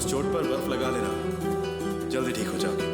चोट पर बर्फ लगा लेना, जल्दी ठीक हो जाओगे।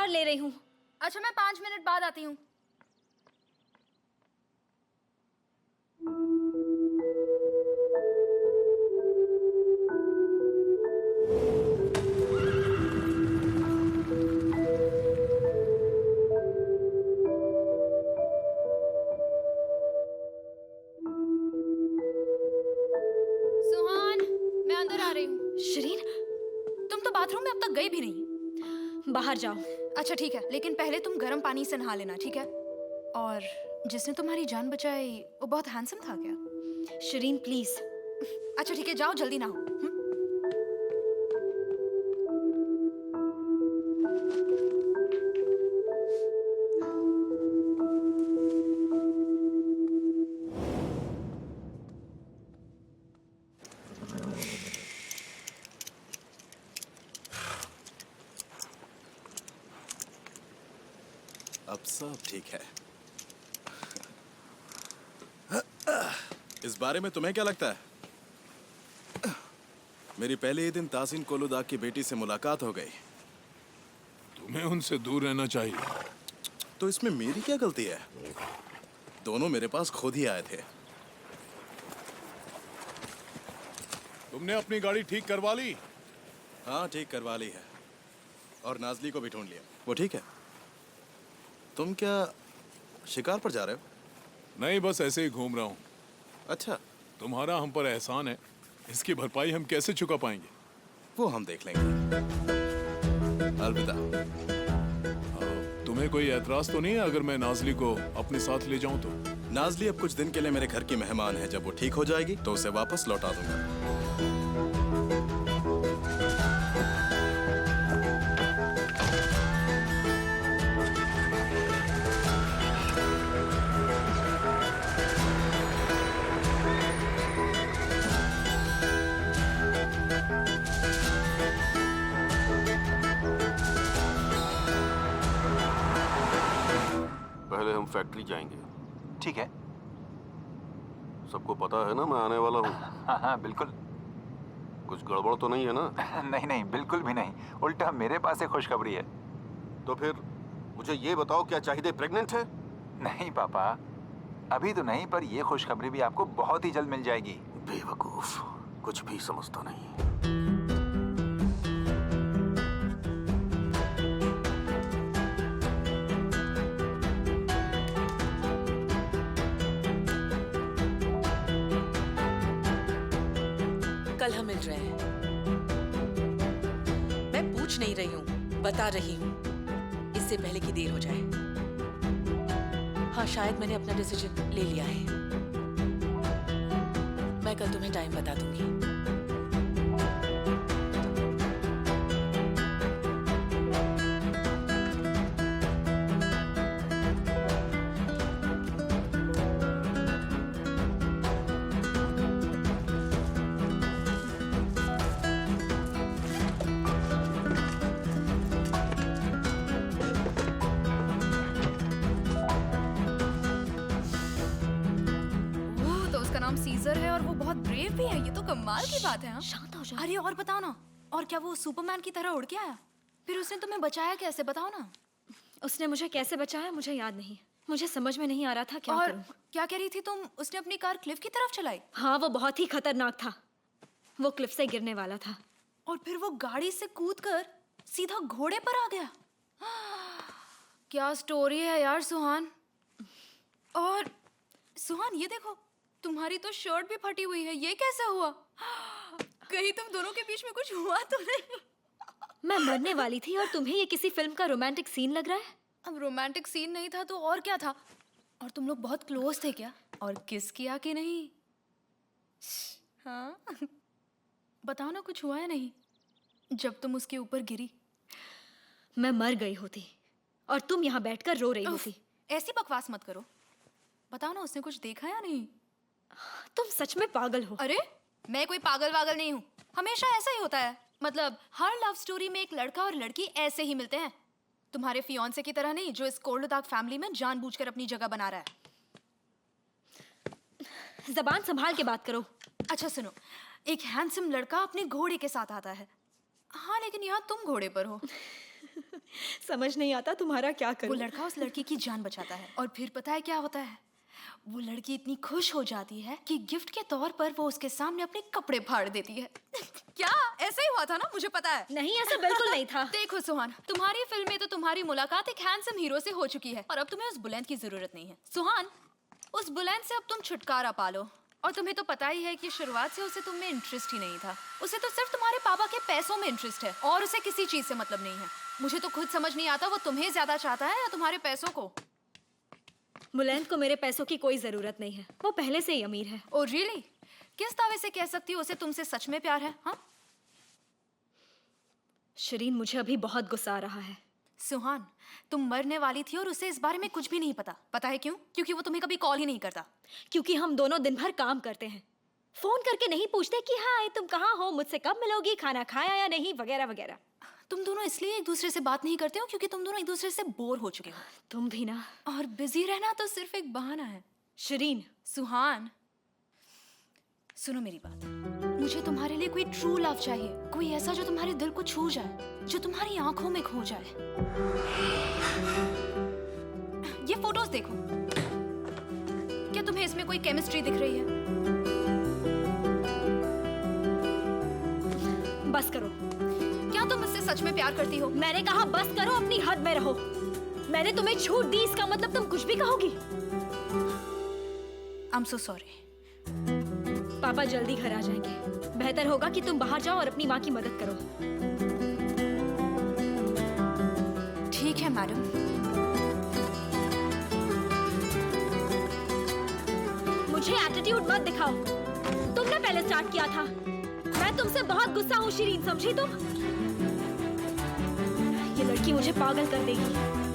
ले रही हूँ। अच्छा, मैं 5 मिनट बाद आती हूँ। सुहान, मैं अंदर आ रही हूँ। शरीन, तुम तो बाथरूम में अब तक गई भी नहीं। बाहर जाओ। अच्छा ठीक है, लेकिन पहले तुम गर्म पानी से नहा लेना, ठीक है? और जिसने तुम्हारी जान बचाई वो बहुत हैंडसम था क्या? शरीन प्लीज। अच्छा ठीक है, जाओ जल्दी नहाओ। अब सब ठीक है। इस बारे में तुम्हें क्या लगता है? मेरी पहले ही दिन तासीन कोलुदाग की बेटी से मुलाकात हो गई। तुम्हें उनसे दूर रहना चाहिए। तो इसमें मेरी क्या गलती है? दोनों मेरे पास खुद ही आए थे। तुमने अपनी गाड़ी ठीक करवा ली? हाँ, ठीक करवा ली है। और नाजली को भी ढूंढ लिया। वो ठीक है। तुम क्या शिकार पर जा रहे हो? नहीं, बस ऐसे ही घूम रहा हूँ। अच्छा। तुम्हारा हम पर एहसान है, इसकी भरपाई हम कैसे चुका पाएंगे? वो हम देख लेंगे। अलविदा। तुम्हें कोई एतराज तो नहीं है अगर मैं नाजली को अपने साथ ले जाऊं तो? नाजली अब कुछ दिन के लिए मेरे घर की मेहमान है। जब वो ठीक हो जाएगी तो उसे वापस लौटा दूंगा। पहले हम फैक्ट्री जाएंगे। ठीक है। सबको पता है ना मैं आने वाला हूँ? हाँ हाँ बिल्कुल। कुछ गड़बड़ तो नहीं है ना? नहीं नहीं, बिल्कुल भी नहीं। उल्टा मेरे पास एक खुशखबरी है। तो फिर मुझे ये बताओ, क्या चाहिए प्रेग्नेंट है? नहीं पापा, अभी तो नहीं, पर ये खुशखबरी भी आपको बहुत ही जल्द मिल जाएगी। बेवकूफ, कुछ भी समझता नहीं। कल हम मिल रहे हैं। मैं पूछ नहीं रही हूँ, बता रही हूँ, इससे पहले कि देर हो जाए। हाँ, शायद मैंने अपना डिसीजन ले लिया है। मैं कल तुम्हें टाइम बता दूंगी। सीजर है और वो बहुत ब्रेव भी है। ये तो कमाल की बात है। शांत हो जाओ। अरे और बताओ ना, और क्या वो सुपरमैन की तरह उड़ के आया? फिर उसने तुम्हें बचाया कैसे, बताओ ना। उसने मुझे कैसे बचाया मुझे याद नहीं। मुझे समझ में नहीं आ रहा था क्या और करूं। क्या कह रही थी तुम? उसने अपनी कार क्लिफ की तरफ चलाई? हाँ, वो बहुत ही खतरनाक था। वो क्लिफ से गिरने वाला था और फिर वो गाड़ी से कूदकर सीधा घोड़े पर आ गया। क्या स्टोरी है यार सुहान। और सुहान ये देखो, तुम्हारी तो शर्ट भी फटी हुई है। ये कैसे हुआ? कहीं तुम दोनों के बीच में कुछ हुआ तो नहीं? मैं मरने वाली थी और तुम्हें ये किसी फिल्म का रोमांटिक सीन लग रहा है? अब रोमांटिक सीन नहीं था तो और क्या था? और तुम लोग बहुत क्लोज थे क्या? और किस किया कि नहीं? हाँ बताओ ना, कुछ हुआ है नहीं जब तुम उसके ऊपर गिरी? मैं मर गई होती और तुम यहाँ बैठकर रो रही उफ, होती। ऐसी बकवास मत करो। बताओ ना, उसने कुछ देखा या नहीं? तुम सच में पागल हो। अरे मैं कोई पागल वागल नहीं हूँ। हमेशा ऐसा ही होता है। मतलब हर लव स्टोरी में एक लड़का और लड़की ऐसे ही मिलते हैं। तुम्हारे फियांसे की तरह नहीं, जो इस कोल्ड फैमिली में जानबूझकर अपनी जगह बना रहा है। जबान संभाल के बात करो। अच्छा सुनो, एक हैंडसम लड़का अपने घोड़े के साथ आता है। हाँ, लेकिन यहाँ तुम घोड़े पर हो। समझ नहीं आता तुम्हारा क्या वो करूं। लड़का उस लड़की की जान बचाता है और फिर पता है क्या होता है? वो लड़की इतनी खुश हो जाती है कि गिफ्ट के तौर पर वो उसके सामने अपने कपड़े फाड़ देती है। क्या ऐसा ही हुआ था ना? मुझे पता है। नहीं, ऐसा बिल्कुल नहीं था। देखो सुहान, तुम्हारी फिल्म में तो तुम्हारी मुलाकात एक हैंडसम हीरो से हो चुकी है और अब तुम्हें उस बुलंद की जरूरत नहीं है। सुहान, उस बुलंद से अब तुम छुटकारा पालो। और तुम्हें तो पता ही है कि शुरुआत से उसे तुम में इंटरेस्ट ही नहीं था। उसे तो सिर्फ तुम्हारे पापा के पैसों में इंटरेस्ट है और उसे किसी चीज से मतलब नहीं है। मुझे तो खुद समझ नहीं आता वो तुम्हें ज्यादा चाहता है या तुम्हारे पैसों को। बुलंद को मेरे पैसों की कोई जरूरत नहीं है। वो पहले से ही अमीर है। Oh really? किस दावे से कह सकती हो उसे तुमसे सच में प्यार है? हाँ शरीन, मुझे अभी बहुत गुस्सा आ रहा है। सुहान, तुम मरने वाली थी और उसे इस बारे में कुछ भी नहीं पता। पता है क्यों? क्योंकि वो तुम्हें कभी कॉल ही नहीं करता। क्योंकि हम दोनों दिन भर काम करते हैं। फोन करके नहीं पूछते कि हाय तुम कहाँ हो, मुझसे कब मिलोगी, खाना खाया या नहीं, वगैरह वगैरह। तुम दोनों इसलिए एक दूसरे से बात नहीं करते हो क्योंकि तुम दोनों एक दूसरे से बोर हो चुके हो। तुम भी ना। और बिजी रहना तो सिर्फ एक बहाना है। शरीन, सुहान, सुनो मेरी बात। मुझे तुम्हारे लिए कोई ट्रू लव चाहिए। कोई ऐसा जो तुम्हारे दिल को छू जाए, जो तुम्हारी आंखों में खो जाए। ये फोटोज देखो। क्या तुम्हें इसमें कोई केमिस्ट्री दिख रही है? बस करो। क्या तुम मुझसे सच में प्यार करती हो? मैंने कहा बस करो, अपनी हद में रहो। मैंने तुम्हें छूट दी, इसका मतलब तुम कुछ भी कहोगी। I am so sorry. पापा जल्दी घर आ जाएंगे। बेहतर होगा कि तुम बाहर जाओ और अपनी माँ की मदद करो। ठीक है मैडम। मुझे एटीट्यूड मत दिखाओ। तुमने पहले स्टार्ट किया था। मैं तुमसे बहुत गुस्सा हूँ शरीन, समझी तुम? ये लड़की मुझे पागल कर देगी।